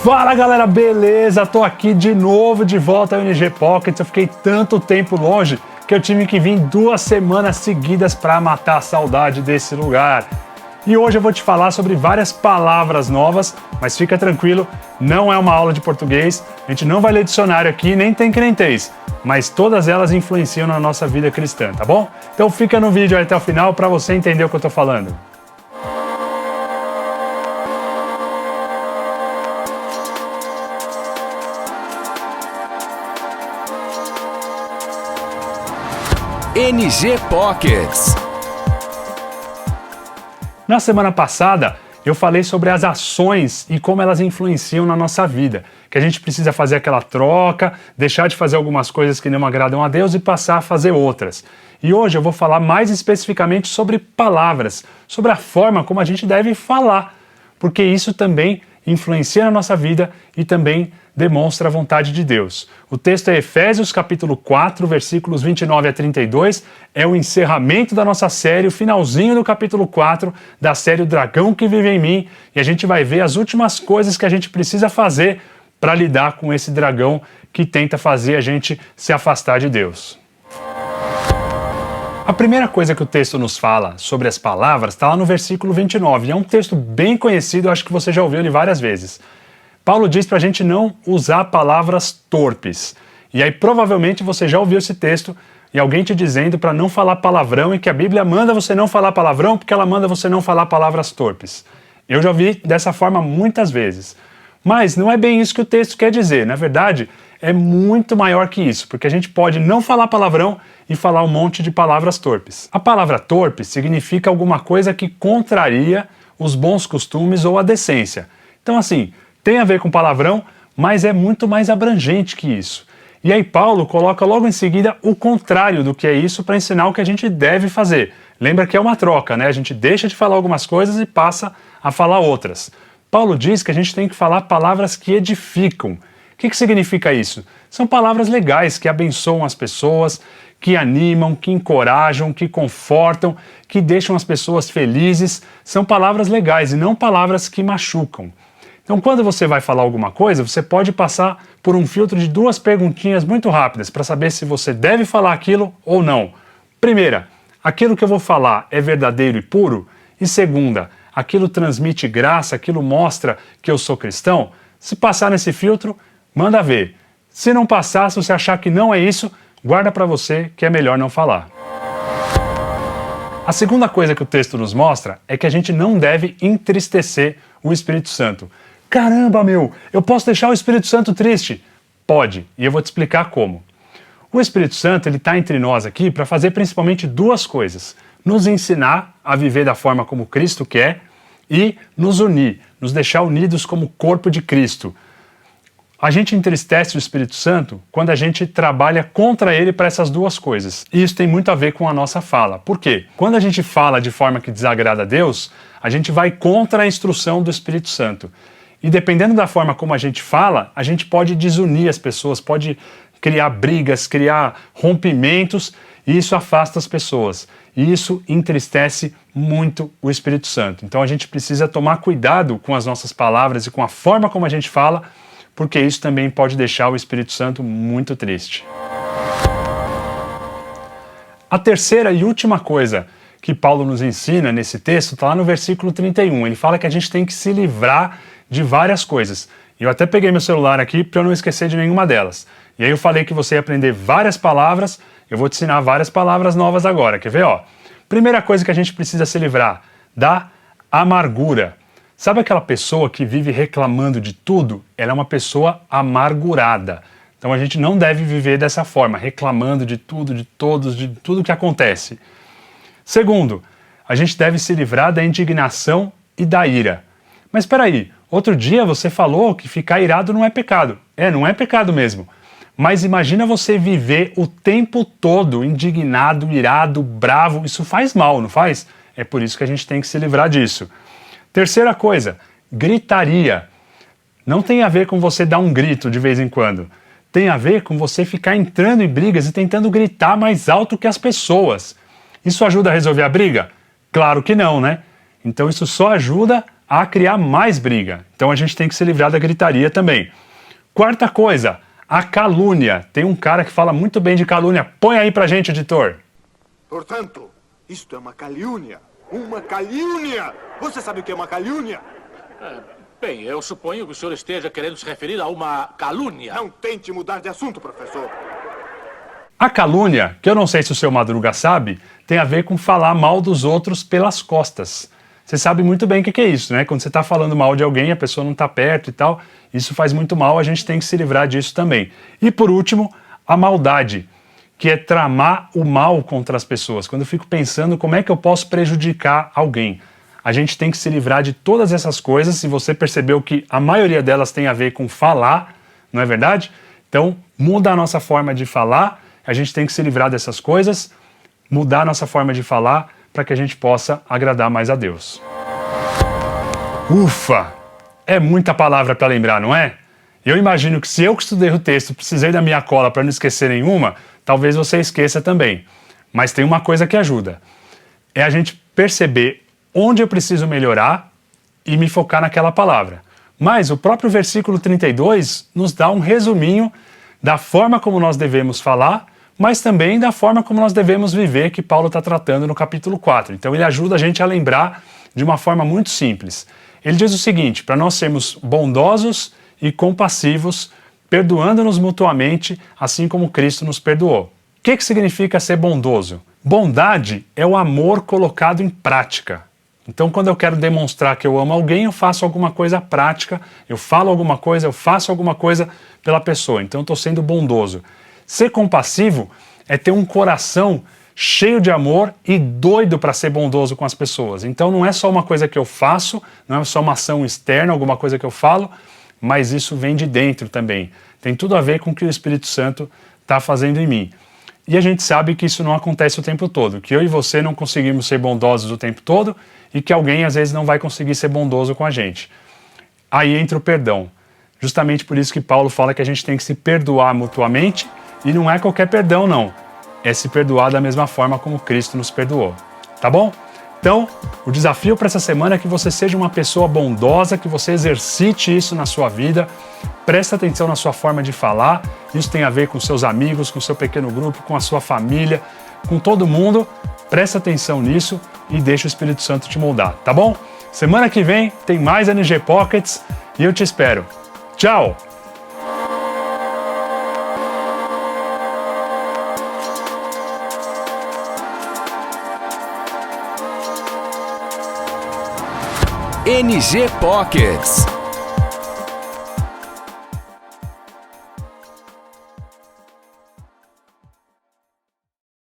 Fala galera, beleza? Tô aqui de novo, de volta ao NG Pockets. Eu fiquei tanto tempo longe que eu tive que vir 2 semanas seguidas para matar a saudade desse lugar. E hoje eu vou te falar sobre várias palavras novas, mas fica tranquilo, não é uma aula de português, a gente não vai ler dicionário aqui, nem tem crentez, mas todas elas influenciam na nossa vida cristã, tá bom? Então fica no vídeo aí até o final para você entender o que eu tô falando. NG Pockets. Na semana passada, eu falei sobre as ações e como elas influenciam na nossa vida. Que a gente precisa fazer aquela troca, deixar de fazer algumas coisas que não agradam a Deus e passar a fazer outras. E hoje eu vou falar mais especificamente sobre palavras, sobre a forma como a gente deve falar, porque isso também influencia na nossa vida e também demonstra a vontade de Deus. O texto é Efésios capítulo 4, versículos 29 a 32, é o encerramento da nossa série, o finalzinho do capítulo 4 da série O Dragão que Vive em Mim, e a gente vai ver as últimas coisas que a gente precisa fazer para lidar com esse dragão que tenta fazer a gente se afastar de Deus. A primeira coisa que o texto nos fala sobre as palavras está lá no versículo 29, e é um texto bem conhecido, eu acho que você já ouviu ele várias vezes. Paulo diz para a gente não usar palavras torpes. E aí provavelmente você já ouviu esse texto e alguém te dizendo para não falar palavrão e que a Bíblia manda você não falar palavrão porque ela manda você não falar palavras torpes. Eu já ouvi dessa forma muitas vezes. Mas não é bem isso que o texto quer dizer. Na verdade, é muito maior que isso, porque a gente pode não falar palavrão e falar um monte de palavras torpes. A palavra torpe significa alguma coisa que contraria os bons costumes ou a decência. Então assim, tem a ver com palavrão, mas é muito mais abrangente que isso. E aí Paulo coloca logo em seguida o contrário do que é isso para ensinar o que a gente deve fazer. Lembra que é uma troca, né? A gente deixa de falar algumas coisas e passa a falar outras. Paulo diz que a gente tem que falar palavras que edificam. O que significa isso? São palavras legais que abençoam as pessoas, que animam, que encorajam, que confortam, que deixam as pessoas felizes. São palavras legais e não palavras que machucam. Então, quando você vai falar alguma coisa, você pode passar por um filtro de 2 perguntinhas muito rápidas para saber se você deve falar aquilo ou não. Primeira, aquilo que eu vou falar é verdadeiro e puro? E segunda, aquilo transmite graça, aquilo mostra que eu sou cristão? Se passar nesse filtro, manda ver. Se não passar, se você achar que não é isso, guarda para você que é melhor não falar. A segunda coisa que o texto nos mostra é que a gente não deve entristecer o Espírito Santo. Caramba, eu posso deixar o Espírito Santo triste? Pode, e eu vou te explicar como. O Espírito Santo ele está entre nós aqui para fazer principalmente 2 coisas. Nos ensinar a viver da forma como Cristo quer e nos unir, nos deixar unidos como corpo de Cristo. A gente entristece o Espírito Santo quando a gente trabalha contra ele para essas 2 coisas. E isso tem muito a ver com a nossa fala. Por quê? Quando a gente fala de forma que desagrada a Deus, a gente vai contra a instrução do Espírito Santo. E dependendo da forma como a gente fala, a gente pode desunir as pessoas, pode criar brigas, criar rompimentos, e isso afasta as pessoas. E isso entristece muito o Espírito Santo. Então a gente precisa tomar cuidado com as nossas palavras e com a forma como a gente fala, porque isso também pode deixar o Espírito Santo muito triste. A terceira e última coisa que Paulo nos ensina nesse texto está lá no versículo 31. Ele fala que a gente tem que se livrar de várias coisas. E eu até peguei meu celular aqui para eu não esquecer de nenhuma delas. E aí eu falei que você ia aprender várias palavras, eu vou te ensinar várias palavras novas agora. Quer ver? Primeira coisa que a gente precisa se livrar, da amargura. Sabe aquela pessoa que vive reclamando de tudo? Ela é uma pessoa amargurada. Então a gente não deve viver dessa forma, reclamando de tudo, de todos, de tudo que acontece. Segundo, a gente deve se livrar da indignação e da ira. Mas espera aí, outro dia você falou que ficar irado não é pecado. Não é pecado mesmo. Mas imagina você viver o tempo todo indignado, irado, bravo. Isso faz mal, não faz? É por isso que a gente tem que se livrar disso. Terceira coisa, gritaria. Não tem a ver com você dar um grito de vez em quando. Tem a ver com você ficar entrando em brigas e tentando gritar mais alto que as pessoas. Isso ajuda a resolver a briga? Claro que não, né? Então isso só ajuda a criar mais briga. Então a gente tem que se livrar da gritaria também. Quarta coisa, a calúnia. Tem um cara que fala muito bem de calúnia. Põe aí pra gente, editor. Portanto, isto é uma calúnia. Uma calúnia! Você sabe o que é uma calúnia? Bem, eu suponho que o senhor esteja querendo se referir a uma calúnia. Não tente mudar de assunto, professor. A calúnia, que eu não sei se o seu Madruga sabe, tem a ver com falar mal dos outros pelas costas. Você sabe muito bem o que é isso, né? Quando você está falando mal de alguém, a pessoa não está perto e tal, isso faz muito mal, a gente tem que se livrar disso também. E por último, a maldade, que é tramar o mal contra as pessoas. Quando eu fico pensando como é que eu posso prejudicar alguém. A gente tem que se livrar de todas essas coisas, se você percebeu que a maioria delas tem a ver com falar, não é verdade? Então, muda a nossa forma de falar, a gente tem que se livrar dessas coisas, mudar a nossa forma de falar para que a gente possa agradar mais a Deus. Ufa! É muita palavra para lembrar, não é? Eu imagino que se eu que estudei o texto precisei da minha cola para não esquecer nenhuma, talvez você esqueça também. Mas tem uma coisa que ajuda. É a gente perceber onde eu preciso melhorar e me focar naquela palavra. Mas o próprio versículo 32 nos dá um resuminho da forma como nós devemos falar, mas também da forma como nós devemos viver, que Paulo está tratando no capítulo 4. Então ele ajuda a gente a lembrar de uma forma muito simples. Ele diz o seguinte, para nós sermos bondosos e compassivos, perdoando-nos mutuamente, assim como Cristo nos perdoou. O que significa ser bondoso? Bondade é o amor colocado em prática. Então, quando eu quero demonstrar que eu amo alguém, eu faço alguma coisa prática, eu falo alguma coisa, eu faço alguma coisa pela pessoa. Então, eu estou sendo bondoso. Ser compassivo é ter um coração cheio de amor e doido para ser bondoso com as pessoas. Então, não é só uma coisa que eu faço, não é só uma ação externa, alguma coisa que eu falo, mas isso vem de dentro também. Tem tudo a ver com o que o Espírito Santo está fazendo em mim. E a gente sabe que isso não acontece o tempo todo, que eu e você não conseguimos ser bondosos o tempo todo e que alguém às vezes não vai conseguir ser bondoso com a gente. Aí entra o perdão. Justamente por isso que Paulo fala que a gente tem que se perdoar mutuamente, e não é qualquer perdão não, é se perdoar da mesma forma como Cristo nos perdoou. Tá bom? Então, o desafio para essa semana é que você seja uma pessoa bondosa, que você exercite isso na sua vida, preste atenção na sua forma de falar, isso tem a ver com seus amigos, com seu pequeno grupo, com a sua família, com todo mundo, preste atenção nisso e deixa o Espírito Santo te moldar, tá bom? Semana que vem tem mais NG Pockets e eu te espero. Tchau! NG Pockets.